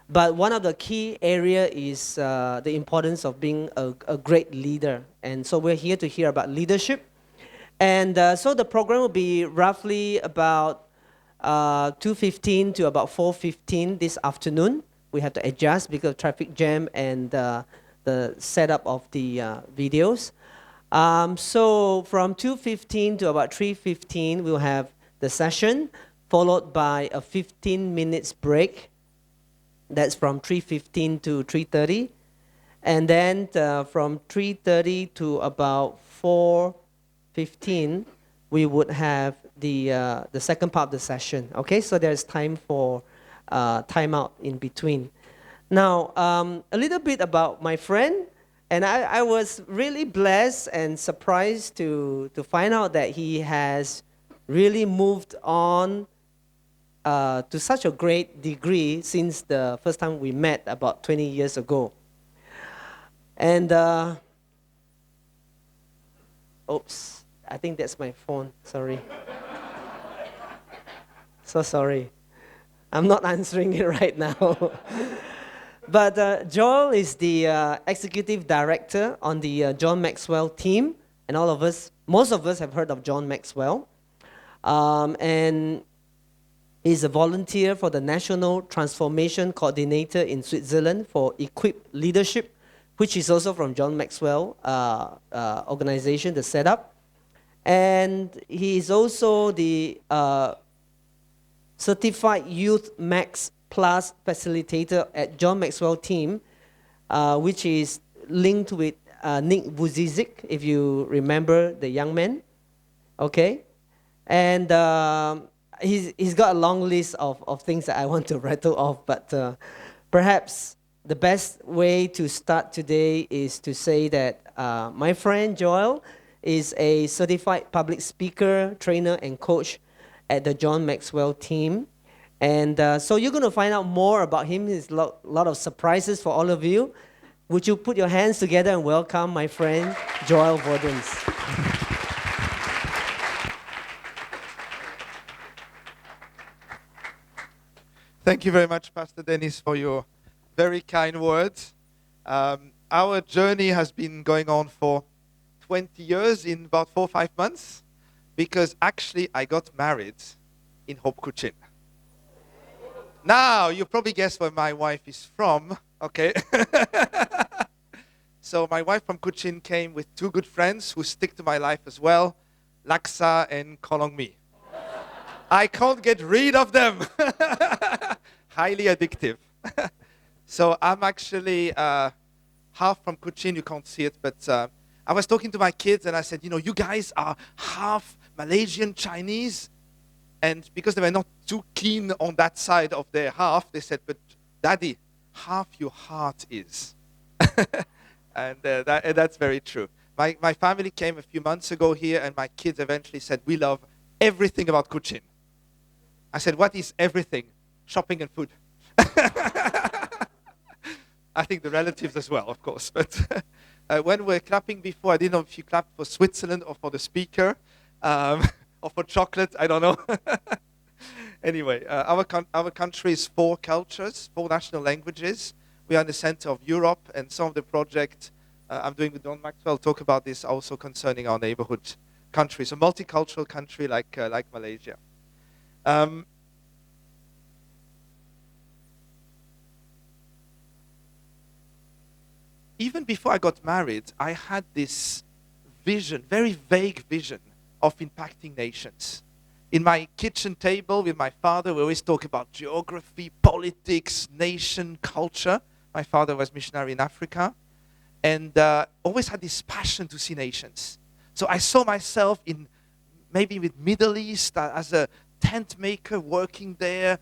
But one of the key area is the importance of being a great leader. And so we're here to hear about leadership. And so the program will be roughly about 2:15 to about 4:15 this afternoon. We have to adjust because of traffic jam and the setup of the videos. So from 2:15 to about 3:15, we'll have the session, followed by a 15 minutes break. That's from 3:15 to 3:30. And then from 3:30 to about 4:15, we would have the second part of the session. Okay, so there's time for timeout in between. Now, a little bit about my friend. And I was really blessed and surprised to find out that he has really moved on to such a great degree since the first time we met about 20 years ago. And, oops, I think that's my phone, sorry. So sorry. I'm not answering it right now. But Joel is the executive director on the John Maxwell team. And most of us have heard of John Maxwell. And he's a volunteer for the National Transformation Coordinator in Switzerland for Equipped Leadership, which is also from John Maxwell organization, the setup. And he is also the Certified Youth Max Plus Facilitator at John Maxwell team, which is linked with Nick Vucic, if you remember the young man. Okay? And he's got a long list of things that I want to rattle off, but perhaps the best way to start today is to say that my friend Joel is a certified public speaker, trainer, and coach at the John Maxwell team. And so you're going to find out more about him. There's a lot of surprises for all of you. Would you put your hands together and welcome my friend Joel Vodens. Thank you very much, Pastor Dennis, for your very kind words. Our journey has been going on for 20 years in about 4 or 5 months, because actually I got married in Hope Kuching. Now, you probably guessed where my wife is from, okay? So my wife from Kuching came with 2 good friends who stick to my life as well, Laksa and Kolong Mi. I can't get rid of them. Highly addictive. So I'm actually half from Kuching. You can't see it, but I was talking to my kids and I said, you guys are half Malaysian Chinese. And because they were not too keen on that side of their half, they said, but Daddy, half your heart is. And that's very true. My family came a few months ago here, and my kids eventually said, we love everything about Kuching. I said, what is everything? Shopping and food. I think the relatives as well, of course. But when we were clapping before, I didn't know if you clapped for Switzerland or for the speaker. Or for chocolate, I don't know. Anyway, our country is 4 cultures, 4 national languages. We are in the center of Europe, and some of the project I'm doing with John Maxwell talk about this also concerning our neighborhood countries, a multicultural country like Malaysia. Even before I got married, I had this vision, very vague vision, of impacting nations. In my kitchen table with my father, we always talk about geography, politics, nation, culture. My father was missionary in Africa, and always had this passion to see nations. So I saw myself in maybe with Middle East as a tent maker, working there,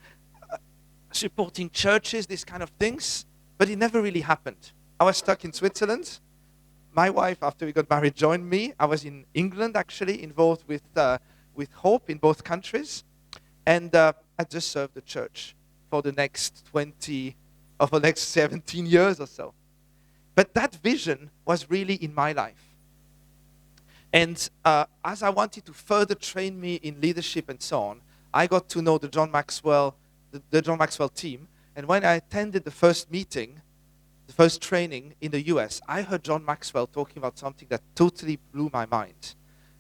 supporting churches, these kind of things. But it never really happened. I was stuck in Switzerland. My wife, after we got married, joined me. I was in England, actually, involved with Hope in both countries. And I just served the church for the next 17 years or so. But that vision was really in my life. And as I wanted to further train me in leadership and so on, I got to know the John Maxwell team. And when I attended the first meeting, the first training in the US, I heard John Maxwell talking about something that totally blew my mind.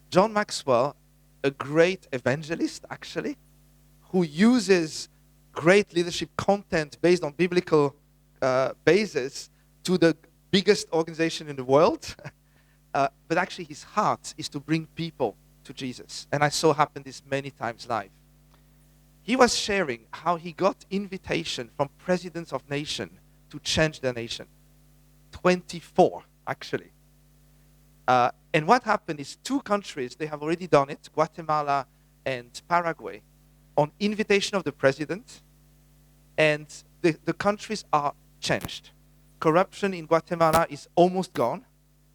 John Maxwell, a great evangelist actually, who uses great leadership content based on biblical basis to the biggest organization in the world. But actually his heart is to bring people to Jesus. And I saw happen this many times live. He was sharing how he got invitation from presidents of nation to change their nation. 24, actually. And what happened is 2 countries, they have already done it, Guatemala and Paraguay, on invitation of the president, and the countries are changed. Corruption in Guatemala is almost gone.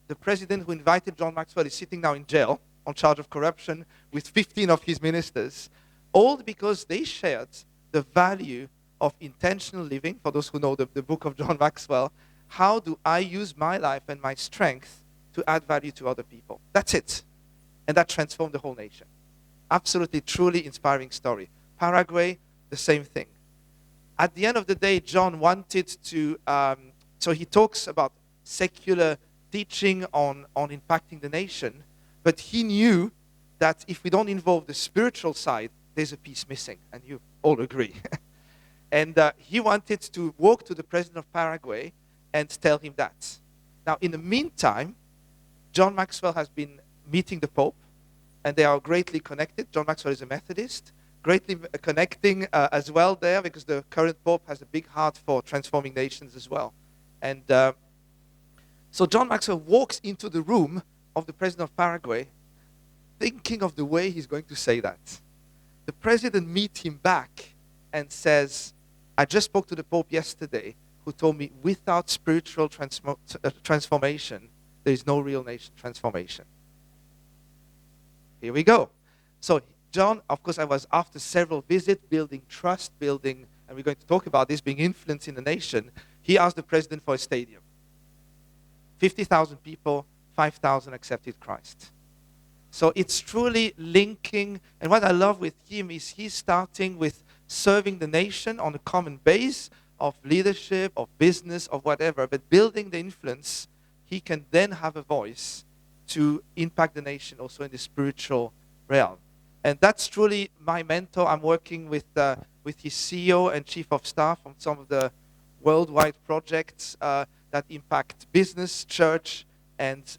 The president who invited John Maxwell is sitting now in jail on charge of corruption with 15 of his ministers, all because they shared the value of intentional living. For those who know the book of John Maxwell, how do I use my life and my strength to add value to other people? That's it. And that transformed the whole nation. Absolutely, truly inspiring story. Paraguay, the same thing. At the end of the day, John wanted to, so he talks about secular teaching on impacting the nation, but he knew that if we don't involve the spiritual side, there's a piece missing, and you all agree. And he wanted to walk to the president of Paraguay and tell him that. Now, in the meantime, John Maxwell has been meeting the Pope, and they are greatly connected. John Maxwell is a Methodist, greatly connecting as well there, because the current Pope has a big heart for transforming nations as well. And so John Maxwell walks into the room of the president of Paraguay, thinking of the way he's going to say that. The president meets him back and says, I just spoke to the Pope yesterday, who told me without spiritual transformation, there is no real nation transformation. Here we go. So John, of course, I was after several visits, building trust, and we're going to talk about this, being influence in the nation. He asked the president for a stadium. 50,000 people, 5,000 accepted Christ. So it's truly linking, and what I love with him is he's starting with serving the nation on a common base of leadership, of business, of whatever, but building the influence, he can then have a voice to impact the nation also in the spiritual realm. And that's truly my mentor. I'm working with his CEO and chief of staff on some of the worldwide projects that impact business, church, and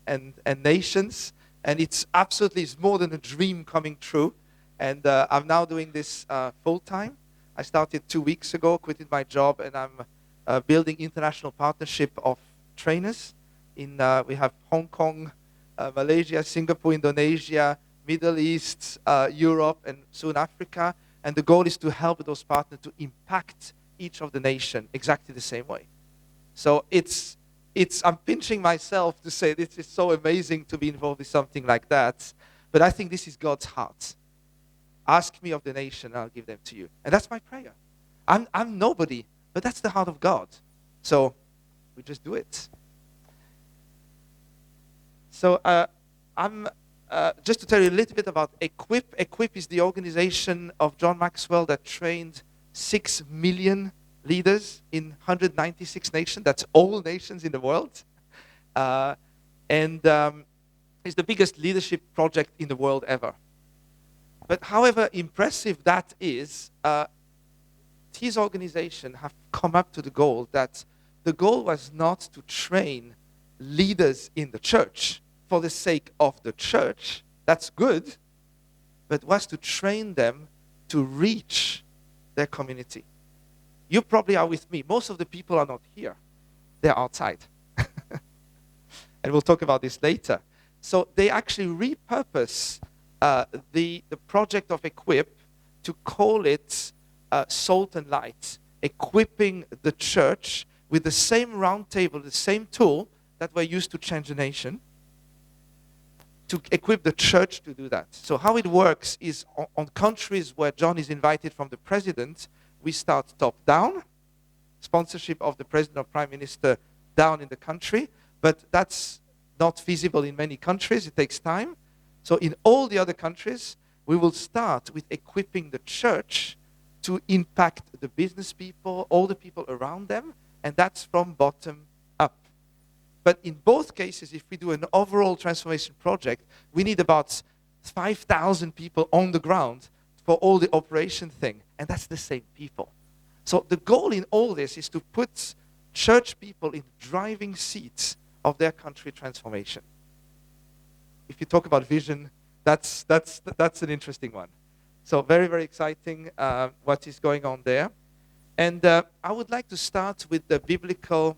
nations. And it's more than a dream coming true. And I'm now doing this full-time. I started 2 weeks ago, quitting my job, and I'm building international partnership of trainers. We have Hong Kong, Malaysia, Singapore, Indonesia, Middle East, Europe, and soon Africa. And the goal is to help those partners to impact each of the nation exactly the same way. So I'm pinching myself to say this is so amazing to be involved in something like that. But I think this is God's heart. Ask me of the nation, I'll give them to you. And that's my prayer. I'm nobody, but that's the heart of God. So we just do it. So I'm just to tell you a little bit about Equip. Equip is the organization of John Maxwell that trained 6 million leaders in 196 nations. That's all nations in the world. And it's the biggest leadership project in the world ever. But however impressive that is, his organization have come up to the goal that the goal was not to train leaders in the church for the sake of the church. That's good. But was to train them to reach their community. You probably are with me. Most of the people are not here. They're outside. And we'll talk about this later. So they actually repurpose the project of Equip to call it Salt and Light, equipping the church with the same round table, the same tool that were used to change the nation, to equip the church to do that. So how it works is on countries where John is invited from the president, we start top down, sponsorship of the president or prime minister down in the country, but that's not feasible in many countries. It takes time. So in all the other countries, we will start with equipping the church to impact the business people, all the people around them, and that's from bottom up. But in both cases, if we do an overall transformation project, we need about 5,000 people on the ground for all the operation thing, and that's the same people. So the goal in all this is to put church people in driving seats of their country transformation. If you talk about vision, that's an interesting one. So very, very exciting what is going on there. And I would like to start with the biblical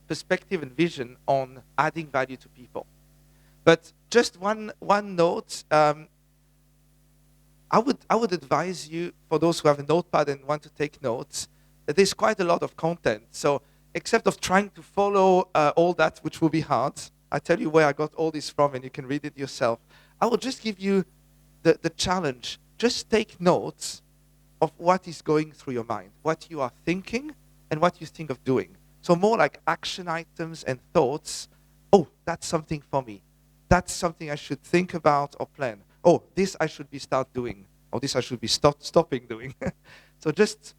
perspective and vision on adding value to people. But just one note, I would advise you, for those who have a notepad and want to take notes, that there's quite a lot of content. So except of trying to follow all that, which will be hard, I tell you where I got all this from and you can read it yourself. I will just give you the challenge. Just take notes of what is going through your mind, what you are thinking and what you think of doing. So more like action items and thoughts. Oh, that's something for me. That's something I should think about or plan. Oh, this I should start doing. Or this I should be stopping doing. So just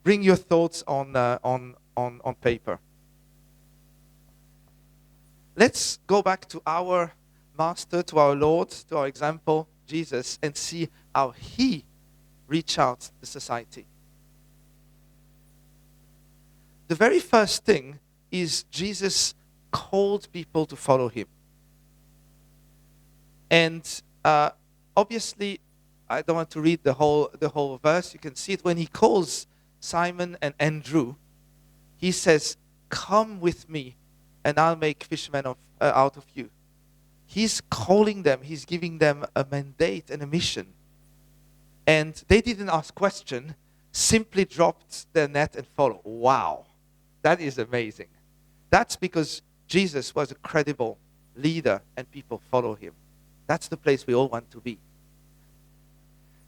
bring your thoughts on paper. Let's go back to our Master, to our Lord, to our example, Jesus, and see how he reached out to society. The very first thing is Jesus called people to follow him. And obviously, I don't want to read the whole verse. You can see it when he calls Simon and Andrew. He says, "Come with me, and I'll make fishermen out of you." He's calling them. He's giving them a mandate and a mission. And they didn't ask question, simply dropped their net and followed. Wow, that is amazing. That's because Jesus was a credible leader and people follow him. That's the place we all want to be.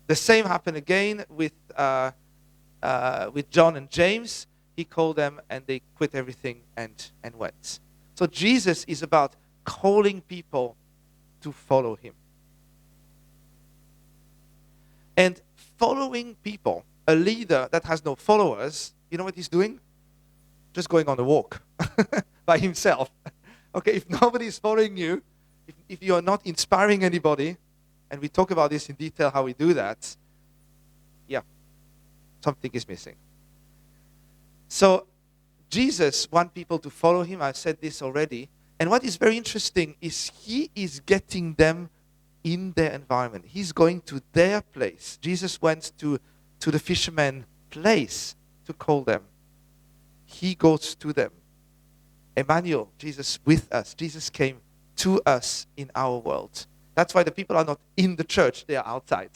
The same happened again with John and James. He called them and they quit everything and went. So Jesus is about calling people to follow him. And following people, a leader that has no followers, you know what he's doing? Just going on a walk by himself. Okay, if nobody is following you, if you are not inspiring anybody, and we talk about this in detail how we do that, yeah, something is missing. So Jesus wants people to follow him. I've said this already. And what is very interesting is he is getting them in their environment. He's going to their place. Jesus went to the fisherman place to call them. He goes to them. Emmanuel, Jesus with us. Jesus came to us in our world. That's why the people are not in the church, they are outside.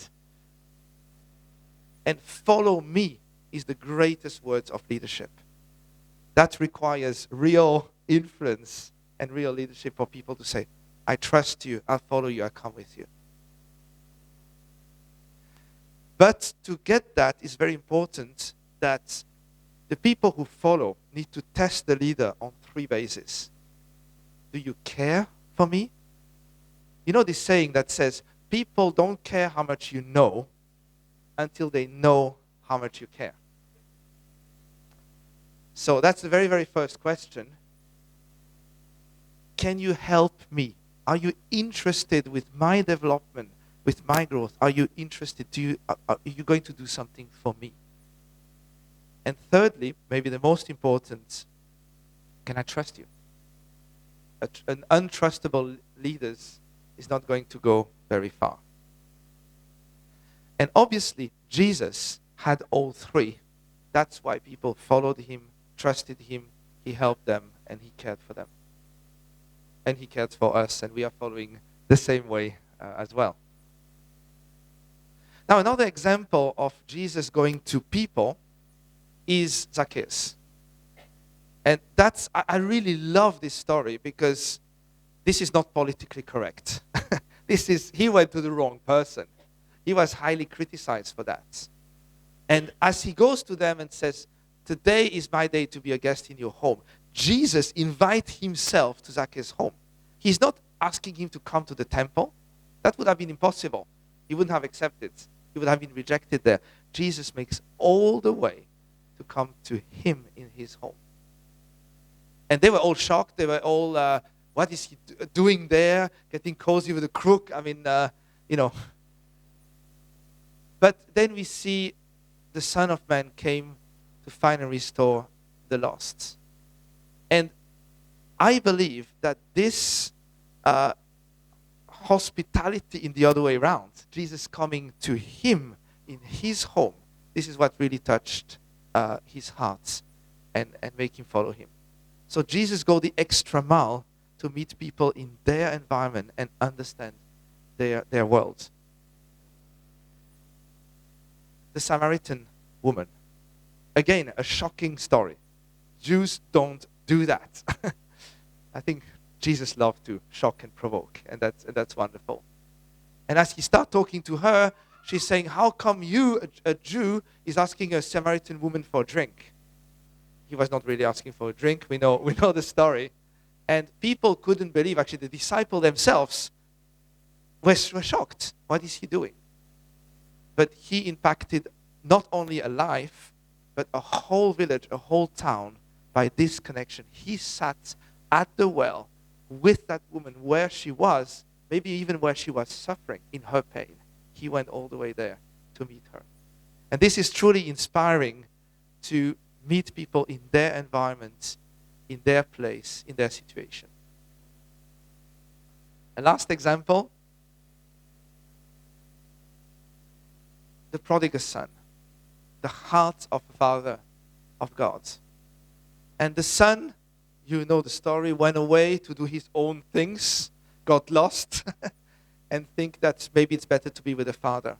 And follow me is the greatest words of leadership. That requires real influence and real leadership for people to say, I trust you, I'll follow you, I'll come with you. But to get that is very important that the people who follow need to test the leader on 3 bases. Do you care for me? You know this saying that says, people don't care how much you know until they know how much you care. So that's the very, very first question. Can you help me? Are you interested with my development, with my growth? Are you interested? Are you going to do something for me? And thirdly, maybe the most important, can I trust you? An untrustable leader is not going to go very far. And obviously, Jesus had all 3. That's why people followed him, trusted him, he helped them, and he cared for them. And he cared for us, and we are following the same way as well. Now, another example of Jesus going to people is Zacchaeus. And I really love this story because this is not politically correct. He went to the wrong person. He was highly criticized for that. And as he goes to them and says, today is my day to be a guest in your home, Jesus invites himself to Zacchaeus' home. He's not asking him to come to the temple. That would have been impossible. He wouldn't have accepted. He would have been rejected there. Jesus makes all the way to come to him in his home. And they were all shocked. They were all, what is he doing there? Getting cozy with a crook? I mean, you know. But then we see the Son of Man came to find and restore the lost. And I believe that this hospitality in the other way around, Jesus coming to him in his home, this is what really touched his heart and make him follow him. So Jesus go the extra mile to meet people in their environment and understand their world. The Samaritan woman. Again, a shocking story. Jews don't do that. I think Jesus loved to shock and provoke, and that's wonderful. And as he starts talking to her, she's saying, how come you, a Jew, is asking a Samaritan woman for a drink? He was not really asking for a drink. We know the story. And people couldn't believe, actually the disciples themselves were shocked. What is he doing? But he impacted not only a life, but a whole village, a whole town by this connection. He sat at the well with that woman where she was, maybe even where she was suffering in her pain. He went all the way there to meet her. And this is truly inspiring to meet people in their environment, in their place, in their situation. A last example, the prodigal son, the heart of the Father of God. And the son, you know the story, went away to do his own things, got lost, and think that maybe it's better to be with the Father.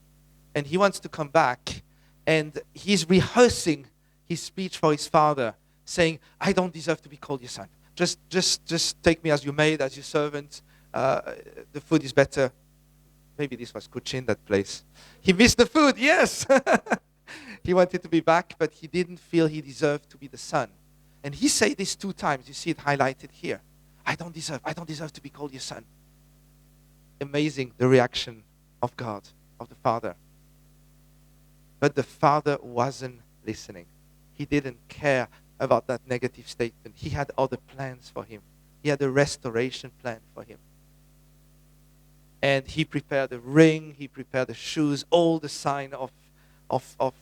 And he wants to come back, and he's rehearsing his speech for his father, saying, I don't deserve to be called your son. Just take me as you made, as your servant. The food is better. Maybe this was Kuching, that place. He missed the food, yes. He wanted to be back, but he didn't feel he deserved to be the son. And he said this 2 times. You see it highlighted here. I don't deserve to be called your son. Amazing, the reaction of God, of the Father. But the Father wasn't listening. He didn't care about that negative statement. He had other plans for him. He had a restoration plan for him. And he prepared a ring, he prepared the shoes, all the sign of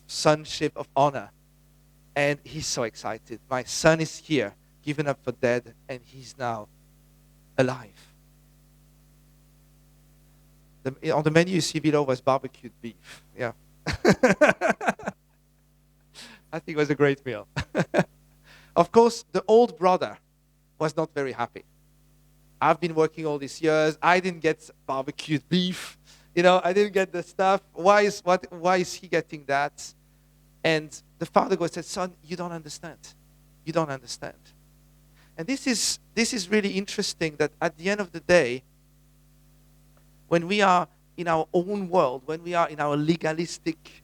sonship, of honor. And he's so excited. My son is here, given up for dead, and he's now alive. On the menu you see below was barbecued beef. Yeah. I think it was a great meal. Of course, the old brother was not very happy. I've been working all these years. I didn't get barbecued beef. I didn't get the stuff. Why is he getting that? And the father goes and said, son, you don't understand. You don't understand. And this is really interesting, that at the end of the day, when we are in our own world, when we are in our legalistic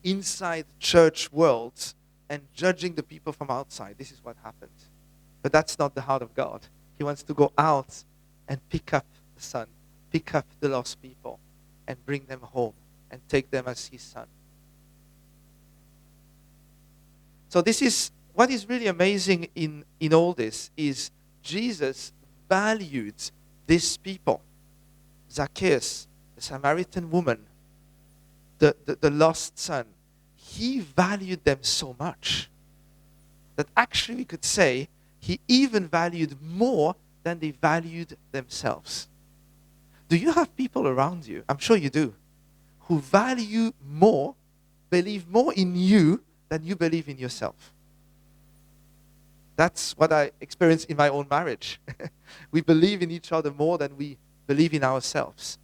inside church world and judging the people from outside, this is what happens. But that's not the heart of God. He wants to go out and pick up the son, pick up the lost people, and bring them home and take them as his son. So this is what is really amazing in all this, is Jesus valued these people. Zacchaeus, the Samaritan woman, the lost son. He valued them so much that actually we could say he even valued more than they valued themselves. Do you have people around you, I'm sure you do, who value more, believe more in you than you believe in yourself? That's what I experienced in my own marriage. We believe in each other more than we believe in ourselves.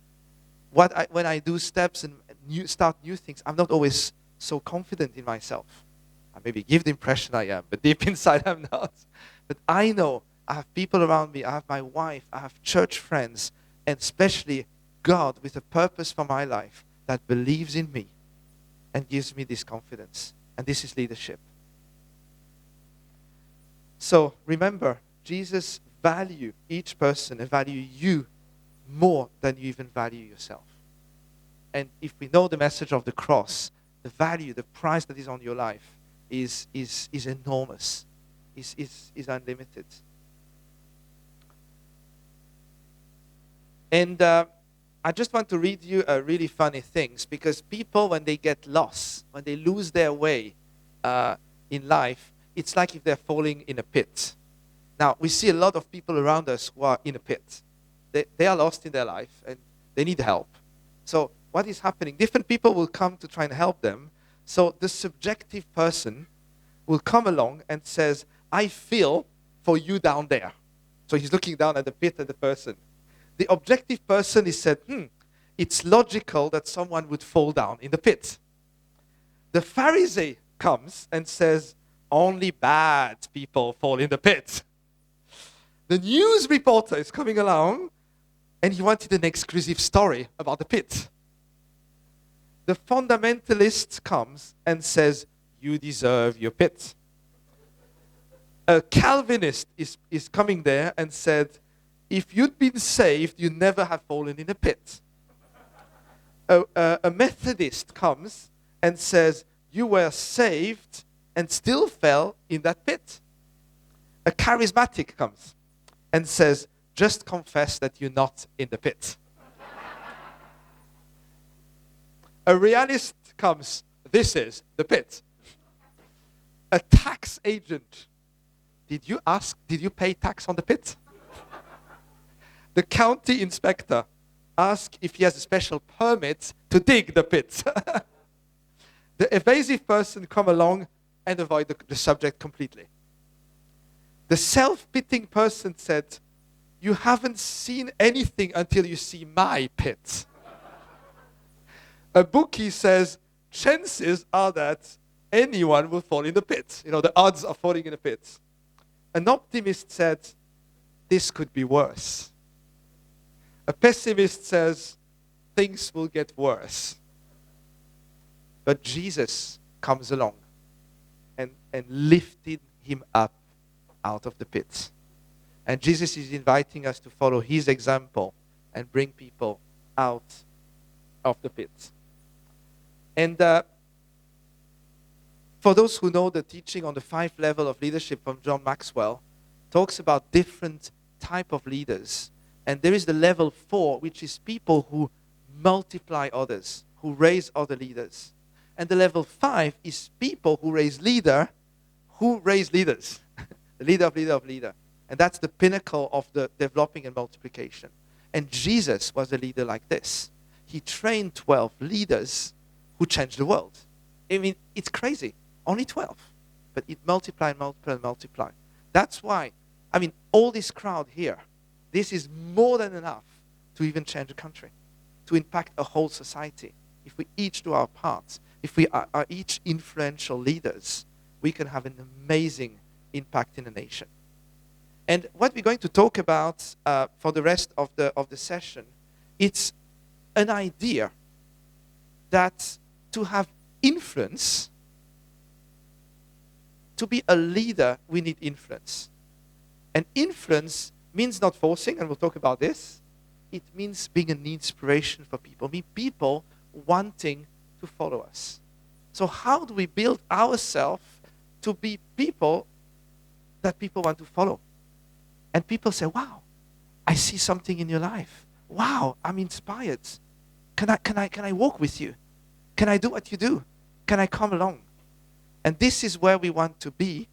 When I do steps and start new things, I'm not always so confident in myself. I maybe give the impression I am, but deep inside I'm not. But I know I have people around me. I have my wife. I have church friends. And especially God with a purpose for my life that believes in me and gives me this confidence. And this is leadership. So remember, Jesus values each person and values you more than you even value yourself. And if we know the message of the cross, the value, the price that is on your life is enormous, is unlimited. And I just want to read you really funny things, because people, when they get lost, when they lose their way in life, it's like if they're falling in a pit. Now, we see a lot of people around us who are in a pit. They are lost in their life and they need help. So what is happening? Different people will come to try and help them. So the subjective person will come along and says, I feel for you down there. So he's looking down at the pit at the person. The objective person is said, it's logical that someone would fall down in the pit. The Pharisee comes and says, only bad people fall in the pit. The news reporter is coming along and he wanted an exclusive story about the pit. The fundamentalist comes and says, you deserve your pit. A Calvinist is coming there and said, if you'd been saved, you'd never have fallen in a pit. A Methodist comes and says, you were saved and still fell in that pit. A charismatic comes and says, just confess that you're not in the pit. A realist comes, this is the pit. A tax agent, did you pay tax on the pit? The county inspector asks if he has a special permit to dig the pit. The evasive person come along and avoid the subject completely. The self-pitying person said, you haven't seen anything until you see my pit. A bookie says, chances are that anyone will fall in the pit. The odds are falling in the pit. An optimist said, this could be worse. A pessimist says, things will get worse. But Jesus comes along and lifted him up out of the pit. And Jesus is inviting us to follow his example and bring people out of the pit. And for those who know the teaching on the 5 level of leadership from John Maxwell, talks about different type of leaders. And there is the level 4, which is people who multiply others, who raise other leaders. And the level 5 is people who raise leaders. The leader of leader of leader. And that's the pinnacle of the developing and multiplication. And Jesus was a leader like this. He trained 12 leaders who changed the world. I mean, it's crazy. Only 12. But it multiplied, multiplied, multiplied. That's why, all this crowd here, this is more than enough to even change a country, to impact a whole society. If we each do our parts, if we are each influential leaders, we can have an amazing impact in a nation. And what we're going to talk about for the rest of the session, it's an idea that to have influence, to be a leader, we need influence. And influence means not forcing, and we'll talk about this. It means being an inspiration for people, people wanting to follow us. So how do we build ourselves to be people that people want to follow? And people say, wow, I see something in your life. Wow, I'm inspired. Can I walk with you? Can I do what you do? Can I come along? And this is where we want to be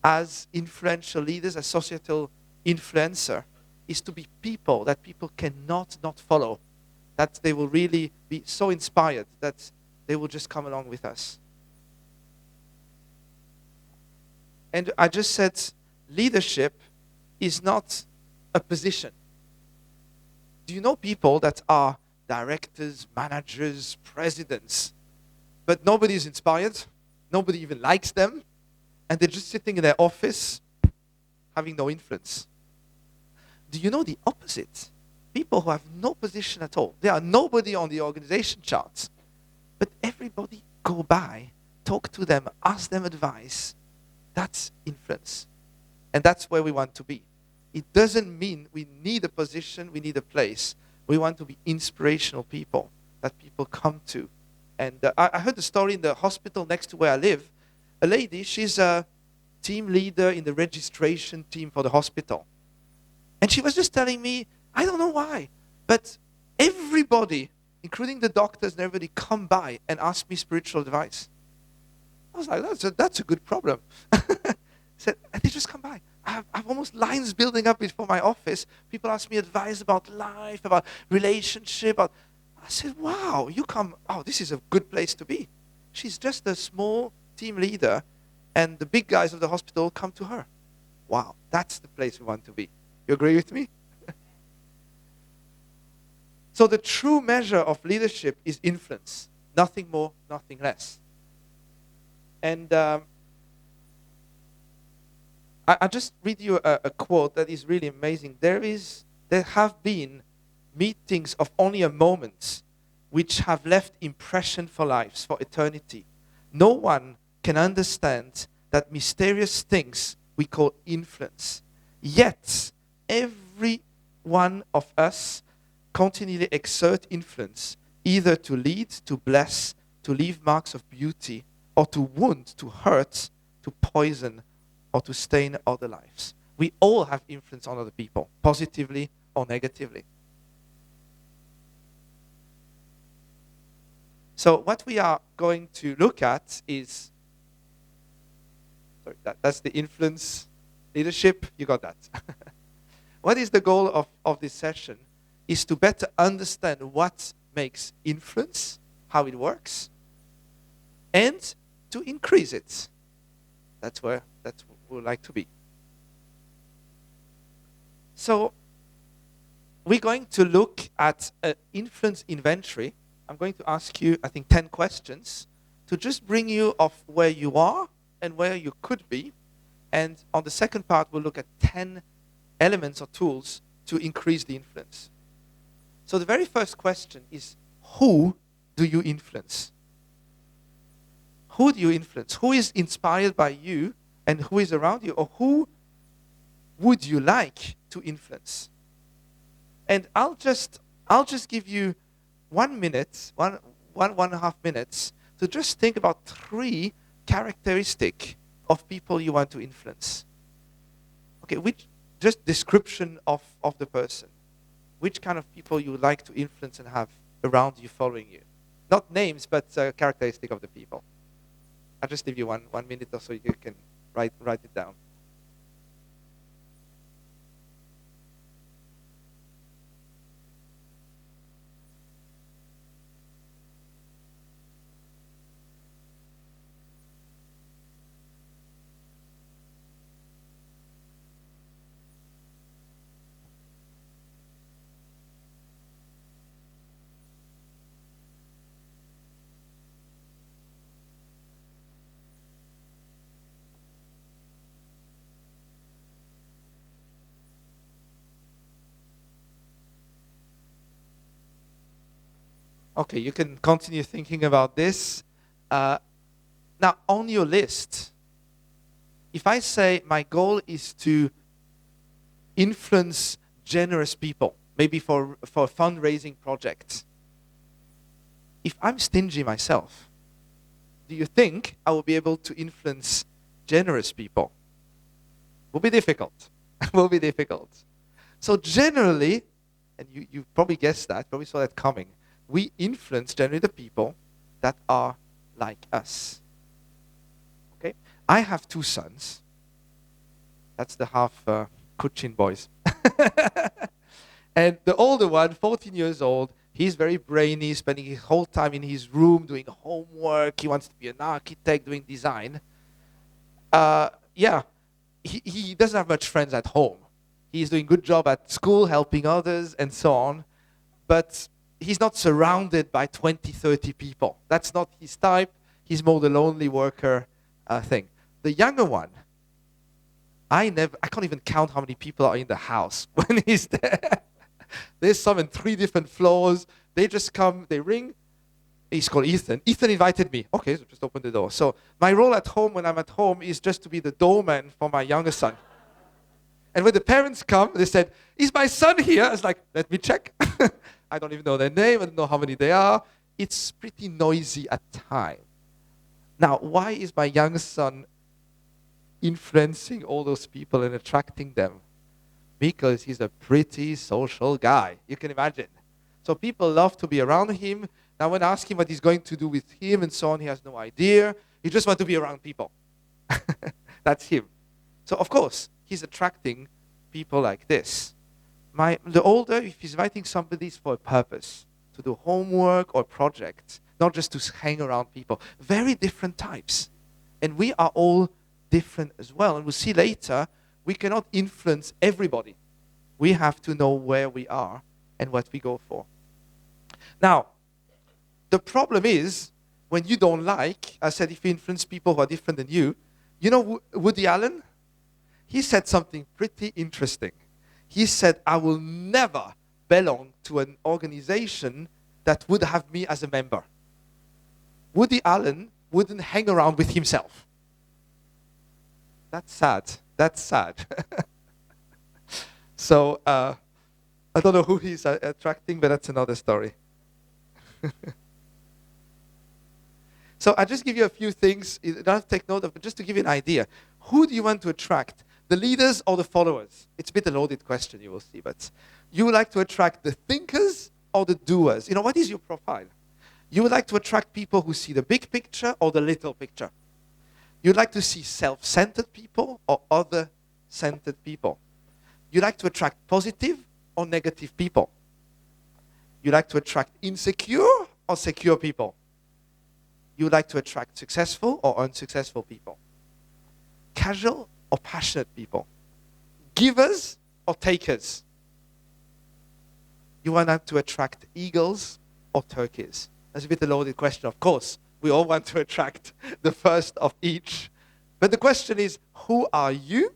as influential leaders, as societal influencer, is to be people that people cannot not follow, that they will really be so inspired that they will just come along with us. And I just said leadership is not a position. Do you know people that are directors, managers, presidents, but nobody is inspired, nobody even likes them, and they're just sitting in their office having no influence? Do you know the opposite? People who have no position at all. They are nobody on the organization charts, but everybody go by, talk to them, ask them advice. That's influence. And that's where we want to be. It doesn't mean we need a position, we need a place. We want to be inspirational people that people come to. And I heard the story in the hospital next to where I live. A lady, she's a team leader in the registration team for the hospital. And she was just telling me, I don't know why, but everybody, including the doctors and everybody, come by and ask me spiritual advice. I was like, that's a good problem. Said, and they just come by. I have almost lines building up before my office. People ask me advice about life, about relationship. I said, wow, you come, oh, this is a good place to be. She's just a small team leader, and the big guys of the hospital come to her. Wow, that's the place we want to be. You agree with me? So the true measure of leadership is influence. Nothing more, nothing less. And I just read you a quote that is really amazing. There have been meetings of only a moment which have left impression for lives, for eternity. No one can understand that mysterious things we call influence. Yet, every one of us continually exert influence, either to lead, to bless, to leave marks of beauty, or to wound, to hurt, to poison, or to stain other lives. We all have influence on other people, positively or negatively. So what we are going to look at is, that's the influence leadership, you got that. What is the goal of this session is to better understand what makes influence, how it works, and to increase it. That's where we would like to be. So we're going to look at an influence inventory. I'm going to ask you, I think, 10 questions to just bring you of where you are and where you could be. And on the second part, we'll look at 10 elements or tools to increase the influence. So the very first question is, who do you influence? Who do you influence? Who is inspired by you and who is around you? Or who would you like to influence? And I'll just give you 1 minute, one and a half minutes to just think about 3 characteristics of people you want to influence. Okay, which just description of the person. Which kind of people you would like to influence and have around you, following you. Not names, but characteristic of the people. I'll just give you one minute or so you can write it down. Okay, you can continue thinking about this. Now, on your list, if I say my goal is to influence generous people, maybe for a fundraising project, if I'm stingy myself, do you think I will be able to influence generous people? Will be difficult. Will be difficult. So generally, and you probably guessed that, probably saw that coming, we influence generally the people that are like us. Okay? I have 2 sons. That's the half Kuching boys. And the older one, 14 years old, he's very brainy, spending his whole time in his room doing homework. He wants to be an architect, doing design. He doesn't have much friends at home. He's doing a good job at school, helping others, and so on. But he's not surrounded by 20, 30 people. That's not his type. He's more the lonely worker thing. The younger one, I can't even count how many people are in the house when he's there. There's some in 3 different floors. They just come, they ring. He's called Ethan. Ethan invited me. Okay, so just open the door. So my role at home when I'm at home is just to be the doorman for my younger son. And when the parents come, they said, "Is my son here?" I was like, "Let me check." I don't even know their name. I don't know how many they are. It's pretty noisy at times. Now, why is my young son influencing all those people and attracting them? Because he's a pretty social guy. You can imagine. So people love to be around him. Now, when I ask him what he's going to do with him and so on, he has no idea. He just wants to be around people. That's him. So, of course, he's attracting people like this. The older, if he's inviting somebody, it's for a purpose, to do homework or project, not just to hang around people. Very different types. And we are all different as well. And we'll see later, we cannot influence everybody. We have to know where we are and what we go for. Now, the problem is, when you don't like, I said if you influence people who are different than you know Woody Allen? He said something pretty interesting. He said, I will never belong to an organization that would have me as a member. Woody Allen wouldn't hang around with himself. That's sad. That's sad. So, I don't know who he's attracting, but that's another story. So I just give you a few things. You don't have to take note of, but just to give you an idea. Who do you want to attract? The leaders or the followers? It's a bit a loaded question, you will see. But you would like to attract the thinkers or the doers? You know, what is your profile? You would like to attract people who see the big picture or the little picture? You'd like to see self-centered people or other-centered people? You like to attract positive or negative people? You like to attract insecure or secure people? You like to attract successful or unsuccessful people? Casual or passionate people? Givers or takers? You want to attract eagles or turkeys? That's a bit a loaded question, of course. We all want to attract the first of each. But the question is, who are you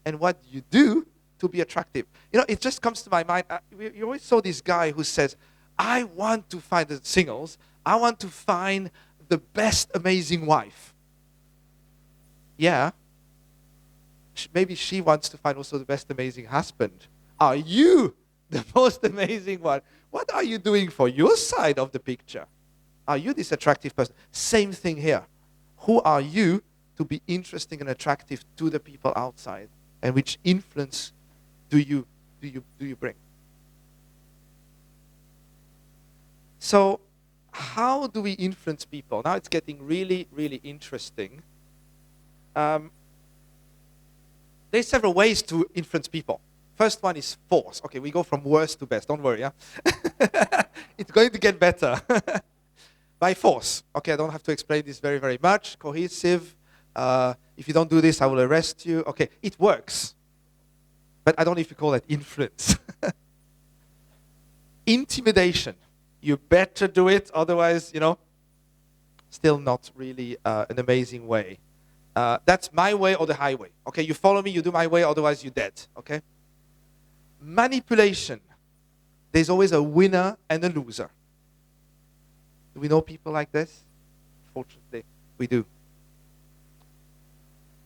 and what do you do to be attractive? You know, it just comes to my mind. You always saw this guy who says, I want to find the singles. I want to find the best amazing wife. Yeah. Maybe she wants to find also the best amazing husband. Are you the most amazing one? What are you doing for your side of the picture? Are you this attractive person? Same thing here. Who are you to be interesting and attractive to the people outside? And which influence do you bring? So, how do we influence people? Now it's getting really, really interesting. There's several ways to influence people. First one is force. Okay, we go from worst to best. Don't worry, yeah? It's going to get better. By force. Okay, I don't have to explain this very, very much. Cohesive. If you don't do this, I will arrest you. Okay, it works. But I don't know if you call that influence. Intimidation. You better do it, otherwise, still not really an amazing way. That's my way or the highway. Okay, you follow me, you do my way, otherwise you're dead. Okay? Manipulation. There's always a winner and a loser. Do we know people like this? Fortunately, we do.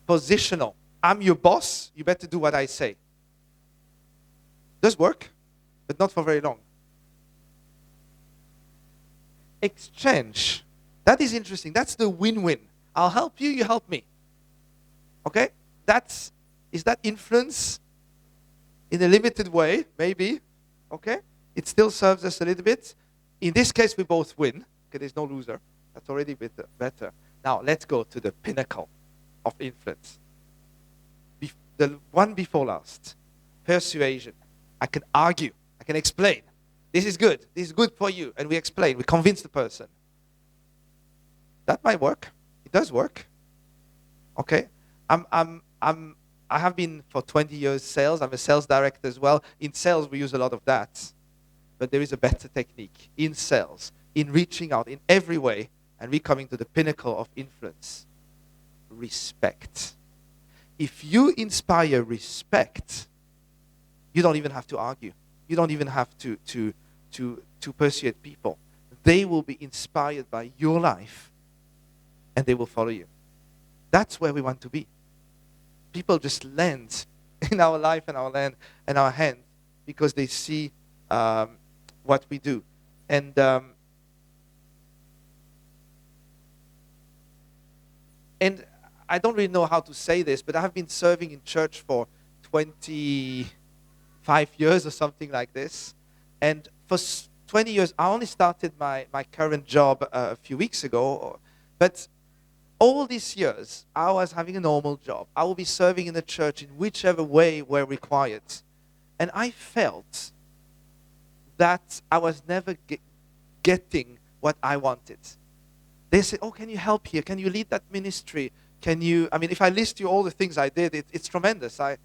Positional. I'm your boss, you better do what I say. Does work, but not for very long. Exchange. That is interesting. That's the win-win. I'll help you, you help me. Okay? Is that influence in a limited way? Maybe. Okay? It still serves us a little bit. In this case, we both win. Okay, there's no loser. That's already a bit better. Now, let's go to the pinnacle of influence. The one before last. Persuasion. I can argue. I can explain. This is good. This is good for you. And we explain. We convince the person. That might work. It does work. Okay? I have been for 20 years sales. I'm a sales director as well. In sales, we use a lot of that. But there is a better technique in sales, in reaching out in every way, and we're coming to the pinnacle of influence. Respect. If you inspire respect, you don't even have to argue. You don't even have to persuade people. They will be inspired by your life, and they will follow you. That's where we want to be. People just land in our life and our land and our hand because they see what we do. And I don't really know how to say this, but I have been serving in church for 25 years or something like this. And for 20 years, I only started my current job a few weeks ago. But all these years, I was having a normal job. I will be serving in the church in whichever way were required. And I felt that I was never getting what I wanted. They said, oh, can you help here? Can you lead that ministry? Can you, I mean, if I list you all the things I did, it's tremendous. I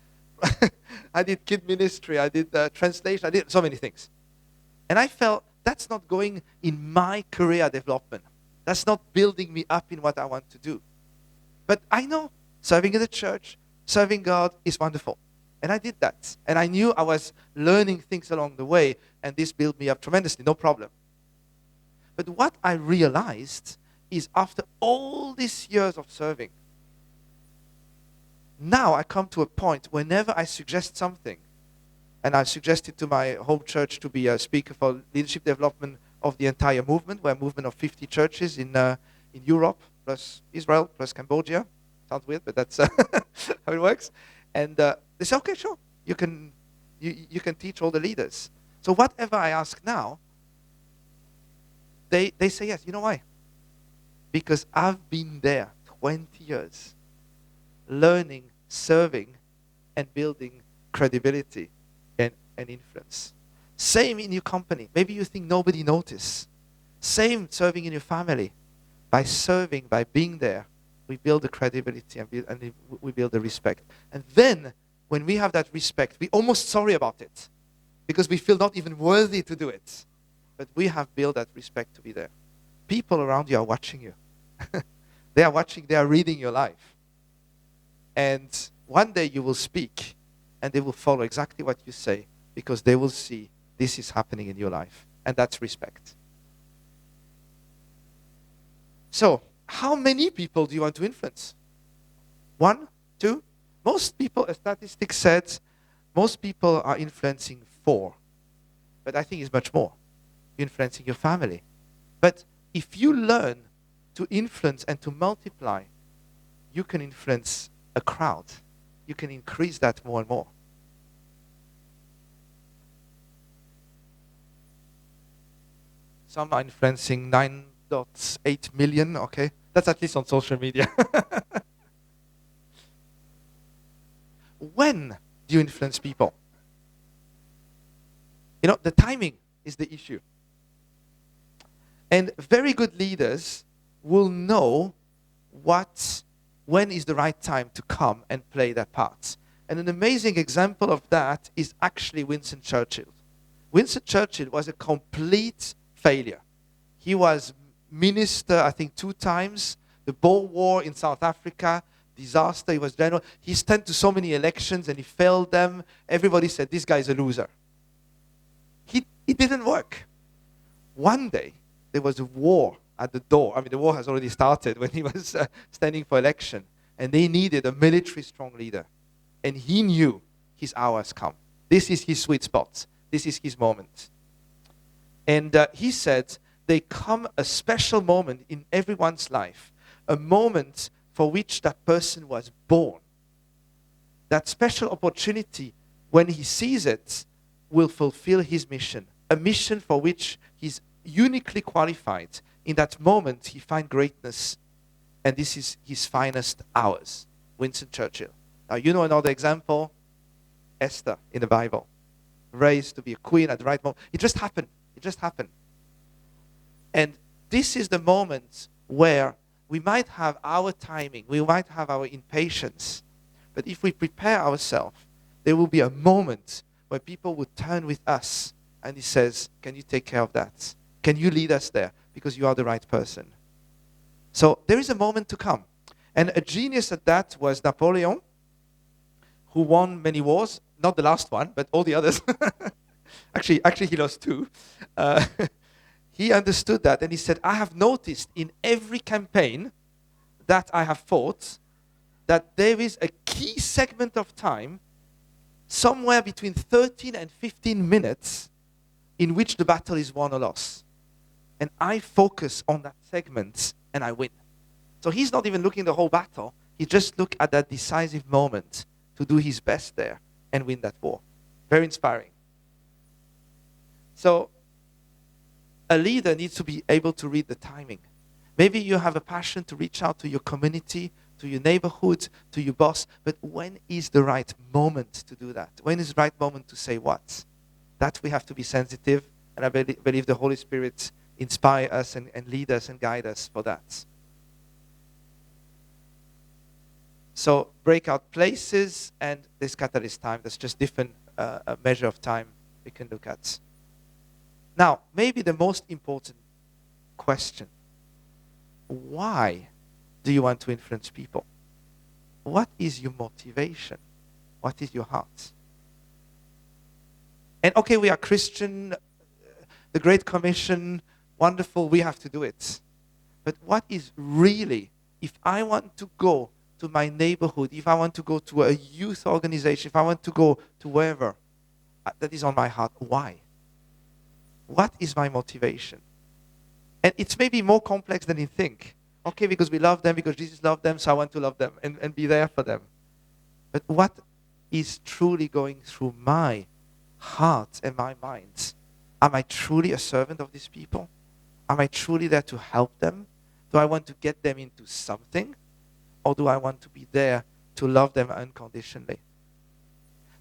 did kid ministry, I did translation, I did so many things. And I felt that's not going in my career development. That's not building me up in what I want to do. But I know serving in the church, serving God is wonderful. And I did that. And I knew I was learning things along the way, and this built me up tremendously, no problem. But what I realized is after all these years of serving, now I come to a point whenever I suggest something, and I suggested to my home church to be a speaker for leadership development of the entire movement. We're a movement of 50 churches in Europe, plus Israel, plus Cambodia. Sounds weird, but that's how it works. And they say, okay, sure, you can teach all the leaders. So whatever I ask now, they say yes. You know why? Because I've been there 20 years, learning, serving, and building credibility and influence. Same in your company. Maybe you think nobody noticed. Same serving in your family. By serving, by being there, we build the credibility and we build the respect. And then, when we have that respect, we're almost sorry about it because we feel not even worthy to do it. But we have built that respect to be there. People around you are watching you. They are watching, they are reading your life. And one day you will speak and they will follow exactly what you say because they will see this is happening in your life. And that's respect. So, how many people do you want to influence? 1, 2? Most people, a statistic said, most people are influencing 4. But I think it's much more. You're influencing your family. But if you learn to influence and to multiply, you can influence a crowd. You can increase that more and more. Some are influencing 9.8 million, okay? That's at least on social media. When do you influence people? You know, the timing is the issue. And very good leaders will know when is the right time to come and play their parts. And an amazing example of that is actually Winston Churchill. Winston Churchill was a complete failure. He was minister, I think, 2 times. The Boer War in South Africa, disaster. He was general. He stand to so many elections and he failed them. Everybody said, this guy is a loser. It didn't work. One day, there was a war at the door. I mean, the war has already started when he was standing for election. And they needed a military strong leader. And he knew his hour has come. This is his sweet spot. This is his moment. And he said, there come a special moment in everyone's life, a moment for which that person was born. That special opportunity, when he sees it, will fulfill his mission, a mission for which he's uniquely qualified. In that moment, he finds greatness, and this is his finest hours. Winston Churchill. Now, you know another example, Esther in the Bible, raised to be a queen at the right moment. It just happened. It just happened. And this is the moment where we might have our timing, we might have our impatience, but if we prepare ourselves, there will be a moment where people will turn with us and he says, can you take care of that? Can you lead us there? Because you are the right person. So there is a moment to come. And a genius at that was Napoleon, who won many wars. Not the last one, but all the others. Actually, he lost 2. He understood that and he said, I have noticed in every campaign that I have fought that there is a key segment of time, somewhere between 13 and 15 minutes, in which the battle is won or lost. And I focus on that segment and I win. So he's not even looking the whole battle. He just look at that decisive moment to do his best there and win that war. Very inspiring. So a leader needs to be able to read the timing. Maybe you have a passion to reach out to your community, to your neighborhood, to your boss, but when is the right moment to do that? When is the right moment to say what? That we have to be sensitive, and I believe the Holy Spirit inspire us and lead us and guide us for that. So breakout places and this catalyst time, that's just different a measure of time we can look at. Now, maybe the most important question: why do you want to influence people? What is your motivation? What is your heart? And okay, we are Christian, the Great Commission, wonderful, we have to do it. But what is really, if I want to go to my neighborhood, if I want to go to a youth organization, if I want to go to wherever, that is on my heart, why? What is my motivation? And it's maybe more complex than you think. Okay, because we love them, because Jesus loved them, so I want to love them and be there for them. But what is truly going through my heart and my mind? Am I truly a servant of these people? Am I truly there to help them? Do I want to get them into something? Or do I want to be there to love them unconditionally?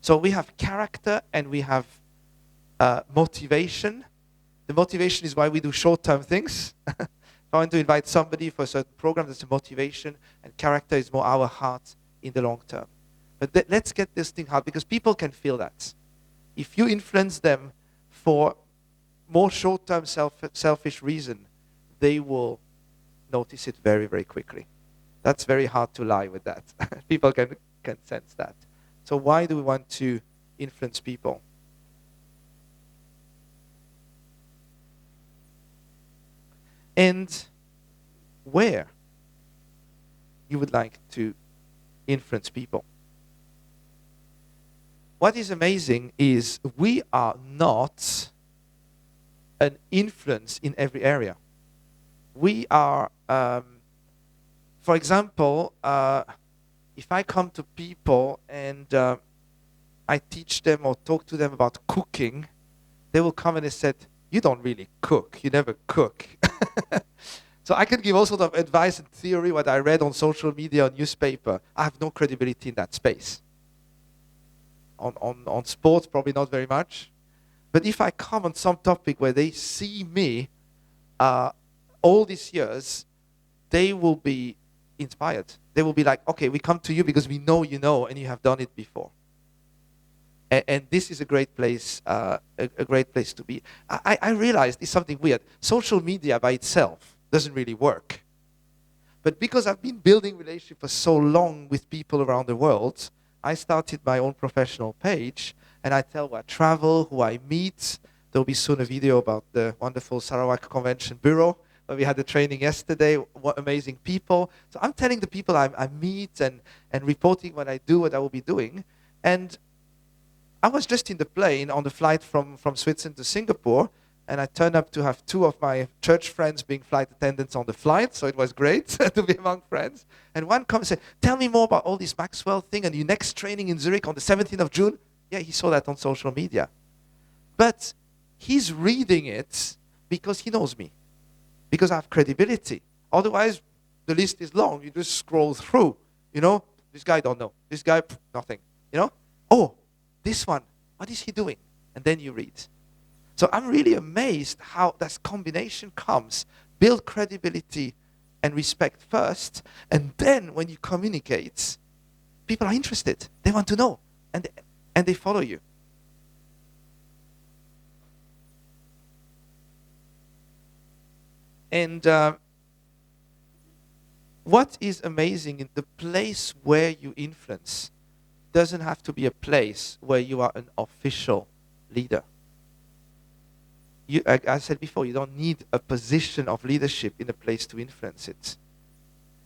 So we have character and we have motivation. The motivation is why we do short-term things. If I want to invite somebody for a certain program, that's a motivation, and character is more our heart in the long term. But let's get this thing hard, because people can feel that. If you influence them for more short-term selfish reason, they will notice it very, very quickly. That's very hard to lie with that. People can sense that. So why do we want to influence people? And where you would like to influence people. What is amazing is we are not an influence in every area. We are, for example, if I come to people and I teach them or talk to them about cooking, they will come and they said, "You don't really cook. You never cook." So I can give all sorts of advice and theory, what I read on social media or newspaper. I have no credibility in that space. On sports, probably not very much. But if I come on some topic where they see me all these years, they will be inspired. They will be like, okay, we come to you because we know you know and you have done it before. And this is a great place, a great place to be. I realized it's something weird. Social media by itself doesn't really work. But because I've been building relationships for so long with people around the world, I started my own professional page, and I tell where I travel, who I meet. There'll be soon a video about the wonderful Sarawak Convention Bureau, where we had the training yesterday. What amazing people. So I'm telling the people I meet and reporting what I do, what I will be doing. And I was just in the plane on the flight from Switzerland to Singapore, and I turned up to have two of my church friends being flight attendants on the flight, so it was great to be among friends. And one comes and said, "Tell me more about all this Maxwell thing and your next training in Zurich on the 17th of June. Yeah, he saw that on social media. But he's reading it because he knows me, because I have credibility. Otherwise, the list is long. You just scroll through, this guy don't know. This guy, nothing, Oh, this one, what is he doing? And then you read. So I'm really amazed how this combination comes. Build credibility and respect first, and then when you communicate, people are interested. They want to know, and they follow you. And what is amazing in the place where you influence doesn't have to be a place where you are an official leader. Like I said before, you don't need a position of leadership in a place to influence it.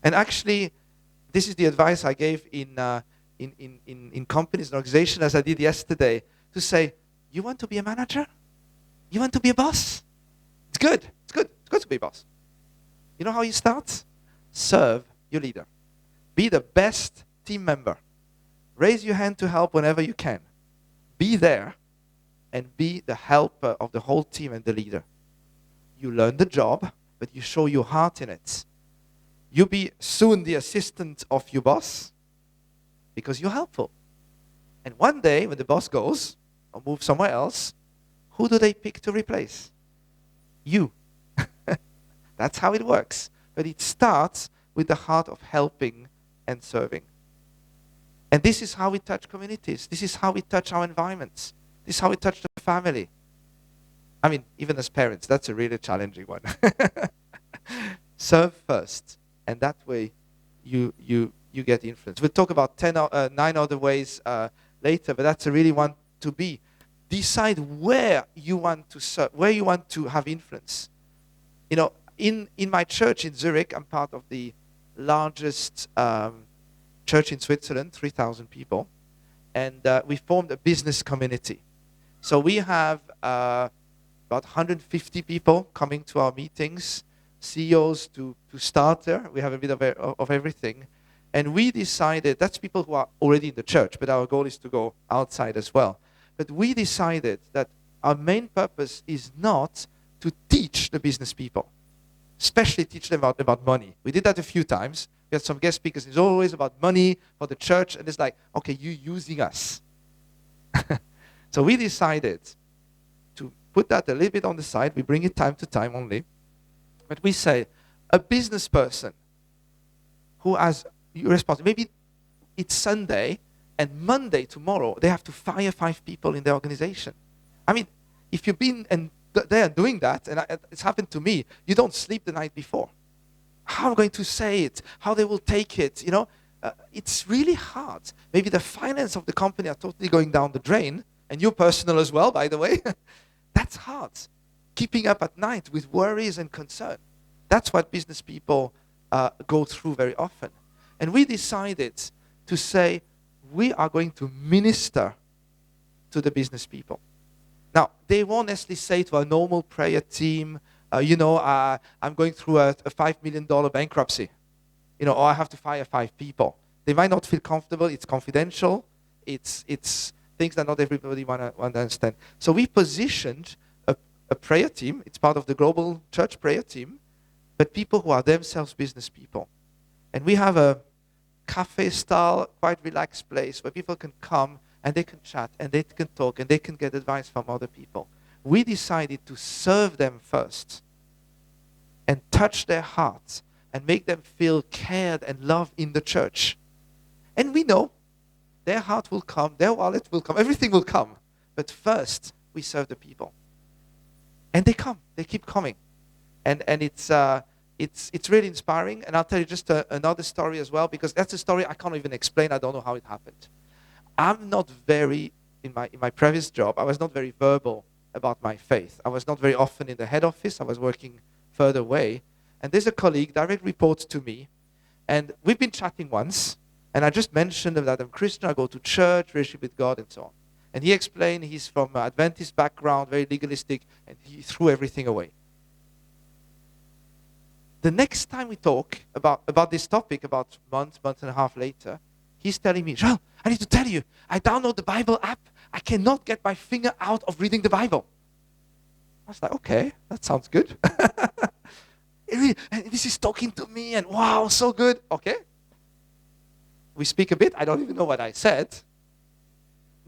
And actually, this is the advice I gave in companies and organizations, as I did yesterday, to say, you want to be a manager? You want to be a boss? It's good. It's good. It's good to be a boss. You know how you start? Serve your leader. Be the best team member. Raise your hand to help whenever you can. Be there and be the helper of the whole team and the leader. You learn the job, but you show your heart in it. You be soon the assistant of your boss because you're helpful. And one day when the boss goes or moves somewhere else, who do they pick to replace? You. That's how it works. But it starts with the heart of helping and serving. And this is how we touch communities. This is how we touch our environments. This is how we touch the family. I mean, even as parents, that's a really challenging one. Serve first. And that way you get influence. We'll talk about 9 other ways later, but that's a really one to be. Decide where you want to serve, where you want to have influence. You know, in my church in Zurich, I'm part of the largest church in Switzerland, 3,000 people. And we formed a business community. So we have about 150 people coming to our meetings, CEOs to starter. We have a bit of everything. And we decided, that's people who are already in the church, but our goal is to go outside as well. But we decided that our main purpose is not to teach the business people, especially teach them about money. We did that a few times. We had some guest speakers. It's always about money for the church. And it's like, okay, you're using us. So we decided to put that a little bit on the side. We bring it time to time only. But we say, a business person who has responsibility, maybe it's Sunday and Monday tomorrow, they have to fire 5 people in the organization. I mean, if you've been there doing that, and it's happened to me, you don't sleep the night before. How am I going to say it? How they will take it? You know, it's really hard. Maybe the finance of the company are totally going down the drain, and your personal as well, by the way. That's hard. Keeping up at night with worries and concern. That's what business people go through very often. And we decided to say, we are going to minister to the business people. Now, they won't necessarily say to a normal prayer team, I'm going through a $5 million bankruptcy, or I have to fire 5 people. They might not feel comfortable. It's confidential. It's things that not everybody want to understand. So we positioned a prayer team. It's part of the global church prayer team, but people who are themselves business people. And we have a cafe-style, quite relaxed place where people can come and they can chat and they can talk and they can get advice from other people. We decided to serve them first and touch their hearts and make them feel cared and loved in the church. And we know their heart will come, their wallet will come, everything will come. But first, we serve the people. And they come, they keep coming. And it's really inspiring. And I'll tell you just another story as well, because that's a story I can't even explain. I don't know how it happened. I'm not very, in my previous job, I was not very verbal about my faith. I was not very often in the head office. I was working further away. And there's a colleague, direct reports to me. And we've been chatting once. And I just mentioned that I'm Christian, I go to church, relationship with God, and so on. And he explained he's from an Adventist background, very legalistic, and he threw everything away. The next time we talk about this topic, about month and a half later, he's telling me, Joel, I need to tell you, I download the Bible app. I cannot get my finger out of reading the Bible. I was like, okay, that sounds good. And this is talking to me, and wow, so good. Okay. We speak a bit. I don't even know what I said.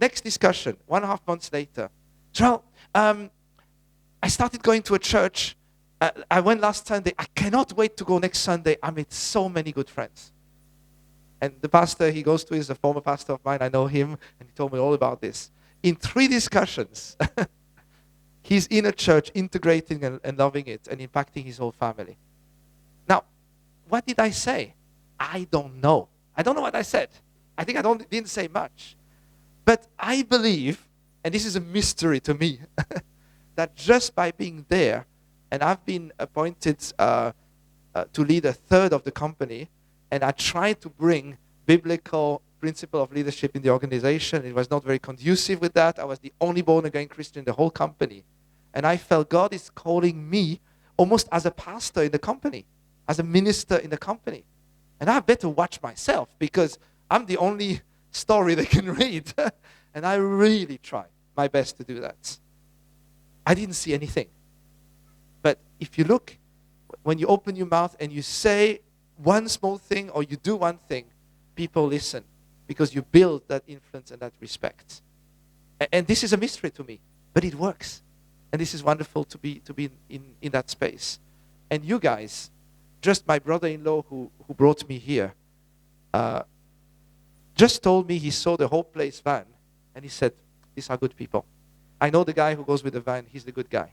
Next discussion, 1.5 months later. Joel, I started going to a church. I went last Sunday. I cannot wait to go next Sunday. I made so many good friends. And the pastor he goes to is a former pastor of mine. I know him, and he told me all about this. In 3 discussions, he's in a church, integrating and loving it, and impacting his whole family. Now, what did I say? I don't know. I don't know what I said. I think I didn't say much. But I believe, and this is a mystery to me, that just by being there, and I've been appointed to lead 1/3 of the company, and I tried to bring biblical principle of leadership in the organization. It was not very conducive with that. I was the only born-again Christian in the whole company. And I felt God is calling me almost as a pastor in the company, as a minister in the company. And I better watch myself because I'm the only story they can read. And I really tried my best to do that. I didn't see anything. But if you look, when you open your mouth and you say one small thing or you do one thing, people listen because you build that influence and that respect. And this is a mystery to me, but it works. And this is wonderful to be in that space. And you guys, just my brother-in-law who brought me here, just told me he saw the Hope Place van, and he said, these are good people. I know the guy who goes with the van, he's the good guy.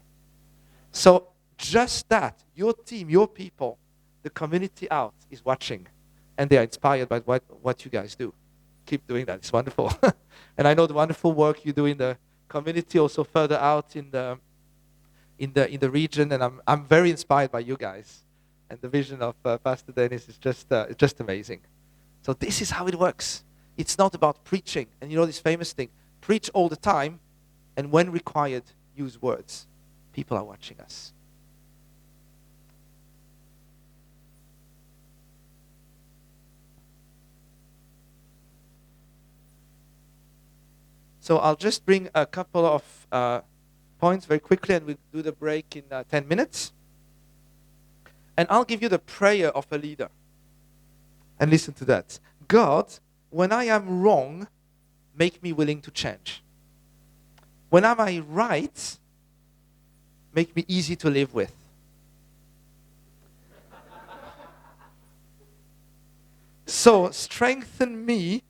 So just that, your team, your people, the community out is watching, and they are inspired by what you guys do. Keep doing that, it's wonderful. And I know the wonderful work you do in the community, also further out in the region, and I'm very inspired by you guys. And the vision of Pastor Dennis is just amazing. So this is how it works. It's not about preaching. And you know this famous thing, preach all the time, and when required, use words. People are watching us. So I'll just bring a couple of points very quickly, and we'll do the break in 10 minutes. And I'll give you the prayer of a leader. And listen to that. God, when I am wrong, make me willing to change. When am I right, make me easy to live with. So strengthen me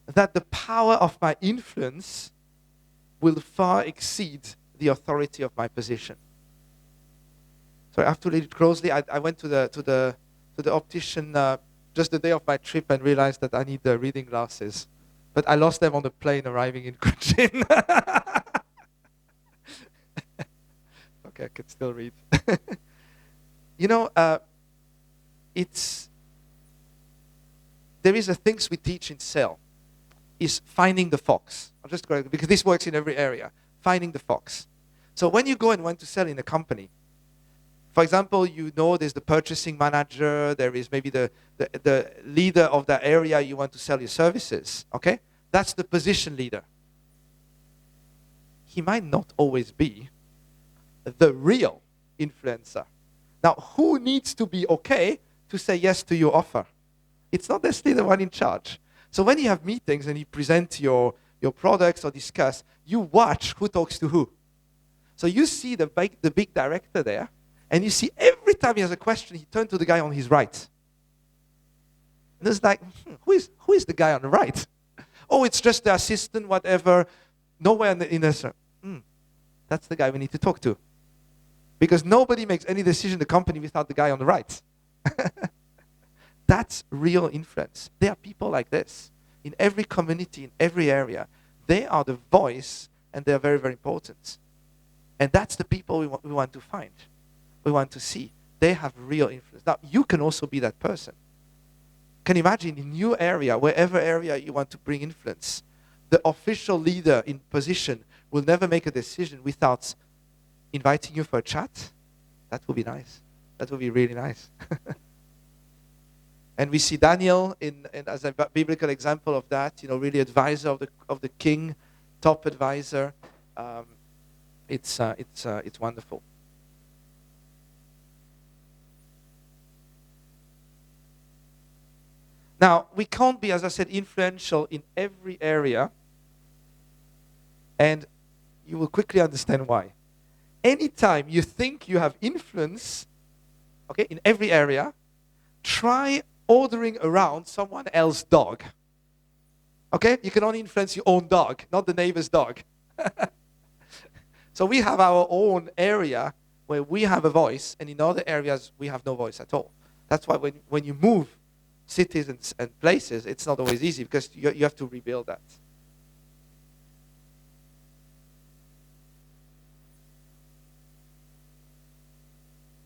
that the power of my influence will far exceed the authority of my position. So I have to read it closely. I went to the optician just the day of my trip and realized that I need the reading glasses. But I lost them on the plane arriving in Kuching. Okay, I can still read. You know, there is a things we teach in cell, is finding the fox. I'll just go, because this works in every area. Finding the fox. So when you go and want to sell in a company, for example, you know there's the purchasing manager, there is maybe the leader of that area you want to sell your services, okay? That's the position leader. He might not always be the real influencer. Now, who needs to be okay to say yes to your offer? It's not necessarily the one in charge. So when you have meetings and you present your products or discuss, you watch who talks to who. So you see the big director there, and you see every time he has a question, he turns to the guy on his right. And it's like, who is the guy on the right? Oh, it's just the assistant, whatever. Nowhere in the that's the guy we need to talk to. Because nobody makes any decision in the company without the guy on the right. That's real influence. There are people like this. In every community, in every area. They are the voice, and they are very, very important. And that's the people we want to find. We want to see. They have real influence. Now, you can also be that person. Can you imagine in your area, wherever area you want to bring influence, the official leader in position will never make a decision without inviting you for a chat? That would be nice. That would be really nice. And we see Daniel as a biblical example of that, really advisor of the king, top advisor. It's wonderful. Now, we can't be, as I said, influential in every area, and you will quickly understand why. Anytime you think you have influence, okay, in every area, try ordering around someone else's dog. Okay? You can only influence your own dog, not the neighbor's dog. So we have our own area where we have a voice, and in other areas we have no voice at all. That's why when you move cities and places, it's not always easy because you have to rebuild that.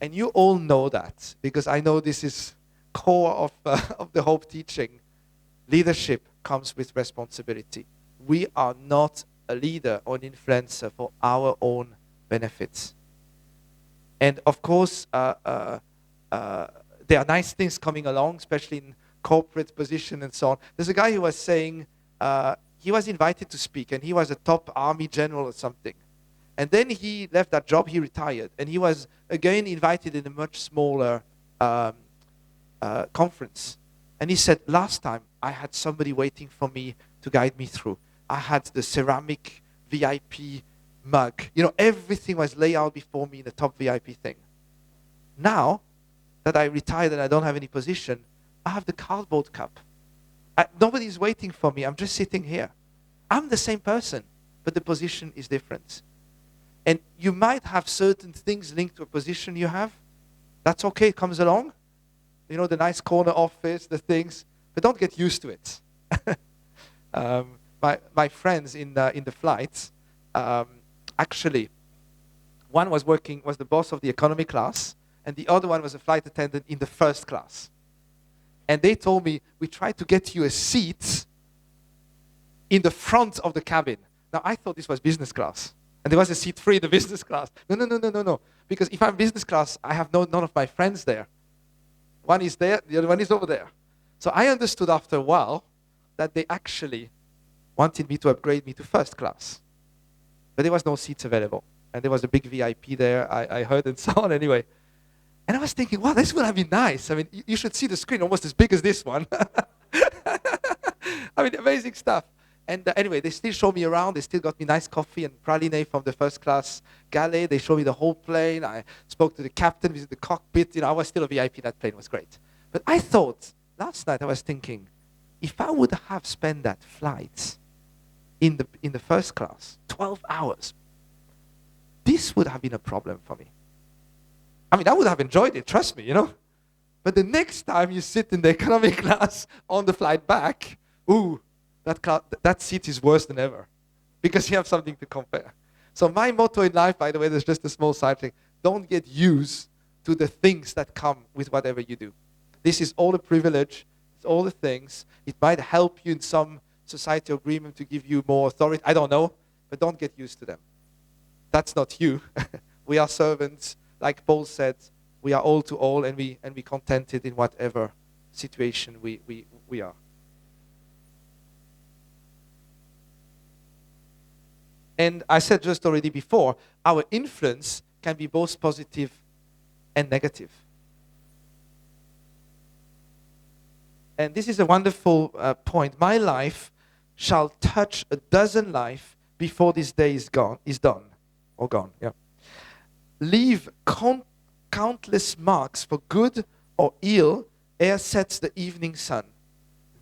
And you all know that, because I know this is core of the Hope teaching. Leadership comes with responsibility. We are not a leader or an influencer for our own benefits. And of course, there are nice things coming along, especially in corporate position and so on. There's a guy who was saying he was invited to speak, and he was a top army general or something. And then he left that job, he retired, and he was again invited in a much smaller conference. And he said, last time I had somebody waiting for me to guide me through. I had the ceramic VIP mug. Everything was laid out before me in the top VIP thing. Now that I retired and I don't have any position, I have the cardboard cup. Nobody's waiting for me. I'm just sitting here. I'm the same person, but the position is different. And you might have certain things linked to a position you have. That's okay, it comes along. The nice corner office, the things, but don't get used to it. My friends in the flights, actually, one was the boss of the economy class, and the other one was a flight attendant in the first class. And they told me, we tried to get you a seat in the front of the cabin. Now, I thought this was business class. And there was a seat free in the business class. No. Because if I'm business class, I have none of my friends there. One is there, the other one is over there. So I understood after a while that they actually wanted me to upgrade me to first class. But there was no seats available. And there was a big VIP there, I heard, and so on anyway. And I was thinking, wow, this would have been nice. I mean, you should see the screen almost as big as this one. I mean, amazing stuff. And anyway, they still show me around. They still got me nice coffee and praline from the first class galley. They showed me the whole plane. I spoke to the captain, visited the cockpit. I was still a VIP. That plane was great. But I thought, last night I was thinking, if I would have spent that flight in the first class, 12 hours, this would have been a problem for me. I mean, I would have enjoyed it, trust me, But the next time you sit in the economy class on the flight back, that seat is worse than ever because you have something to compare. So my motto in life, by the way, there's just a small side thing. Don't get used to the things that come with whatever you do. This is all a privilege. It's all the things. It might help you in some societal agreement to give you more authority. I don't know, but don't get used to them. That's not you. We are servants. Like Paul said, we are all to all, and we contented in whatever situation we are. And I said just already before, our influence can be both positive and negative. And this is a wonderful point. My life shall touch 12 lives before this day is done. Yeah. Leave countless marks for good or ill ere sets the evening sun.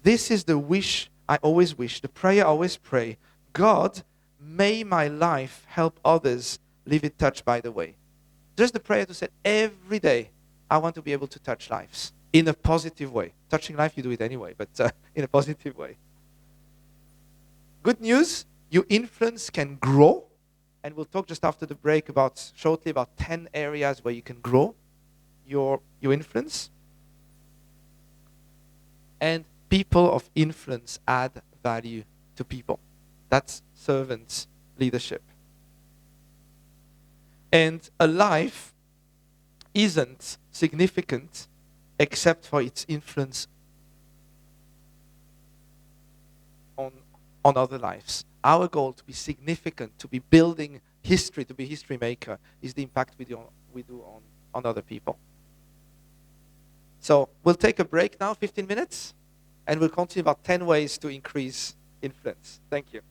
This is the wish I always wish, the prayer I always pray. God, may my life help others leave it touched by the way. Just the prayer to say every day, I want to be able to touch lives in a positive way. Touching life, you do it anyway, but in a positive way. Good news, your influence can grow. And we'll talk just after the break shortly about 10 areas where you can grow your influence. And people of influence add value to people. That's servants leadership. And a life isn't significant except for its influence on other lives. Our goal to be significant, to be building history, to be history maker, is the impact we do on other people. So we'll take a break now, 15 minutes, and we'll continue about 10 ways to increase influence. Thank you.